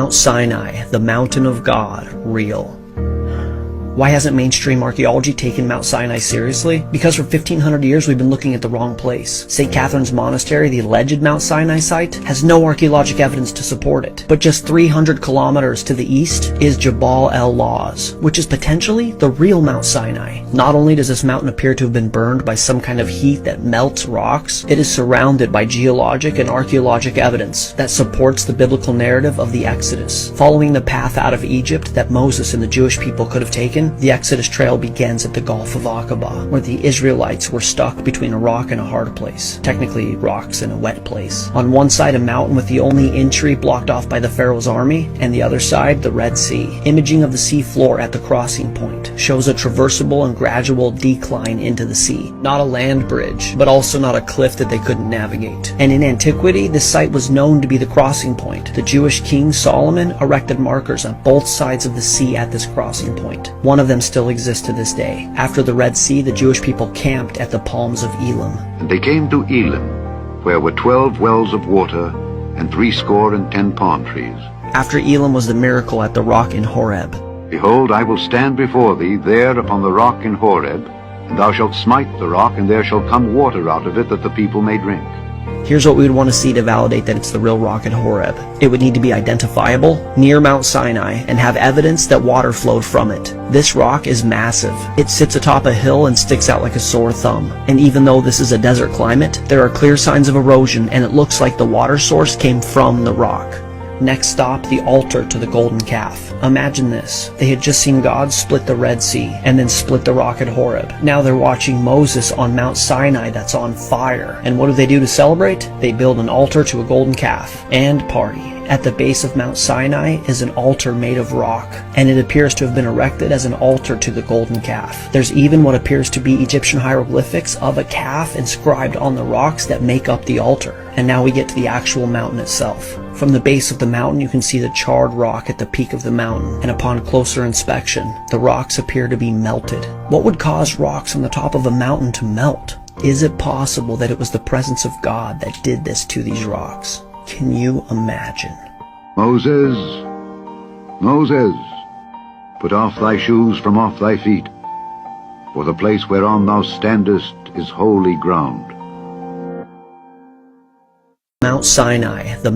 Mount Sinai, the mountain of God, real. Why hasn't mainstream archaeology taken Mount Sinai seriously? Because for 1500 years we've been looking at the wrong place. St. Catherine's Monastery, the alleged Mount Sinai site, has no archaeologic evidence to support it. But just 300 kilometers to the east is Jabal el-Lawz, which is potentially the real Mount Sinai. Not only does this mountain appear to have been burned by some kind of heat that melts rocks, it is surrounded by geologic and archaeologic evidence that supports the biblical narrative of the Exodus. Following the path out of Egypt that Moses and the Jewish people could have taken, the Exodus trail begins at the Gulf of Aqaba, where the Israelites were stuck between a rock and a hard place. Technically, rocks in a wet place. On one side, a mountain with the only entry blocked off by the Pharaoh's army, and the other side, the Red Sea. Imaging of the sea floor at the crossing point shows a traversable and gradual decline into the sea. Not a land bridge, but also not a cliff that they couldn't navigate. And in antiquity, this site was known to be the crossing point. The Jewish king Solomon erected markers on both sides of the sea at this crossing point. One of them still exists to this day. After the Red Sea, the Jewish people camped at the Palms of Elim. And they came to Elim, where were 12 wells of water, and 70 palm trees. After Elim was the miracle at the rock in Horeb. Behold, I will stand before thee there upon the rock in Horeb, and thou shalt smite the rock, and there shall come water out of it, that the people may drink. Here's what we would want to see to validate that it's the real rock at Horeb. It would need to be identifiable, near Mount Sinai, and have evidence that water flowed from it. This rock is massive. It sits atop a hill and sticks out like a sore thumb. And even though this is a desert climate, there are clear signs of erosion, and it looks like the water source came from the rock. Next stop, the altar to the golden calf. Imagine this. They had just seen God split the Red Sea and then split the rock at Horeb. Now they're watching Moses on Mount Sinai that's on fire. And what do they do to celebrate? They build an altar to a golden calf and party. At the base of Mount Sinai is an altar made of rock, and it appears to have been erected as an altar to the golden calf. There's even what appears to be Egyptian hieroglyphics of a calf inscribed on the rocks that make up the altar. And now we get to the actual mountain itself. From the base of the mountain you can see the charred rock at the peak of the mountain, and upon closer inspection, the rocks appear to be melted. What would cause rocks on the top of a mountain to melt? Is it possible that it was the presence of God that did this to these rocks? Can you imagine? Moses, Moses, put off thy shoes from off thy feet, for the place whereon thou standest is holy ground. Mount Sinai, the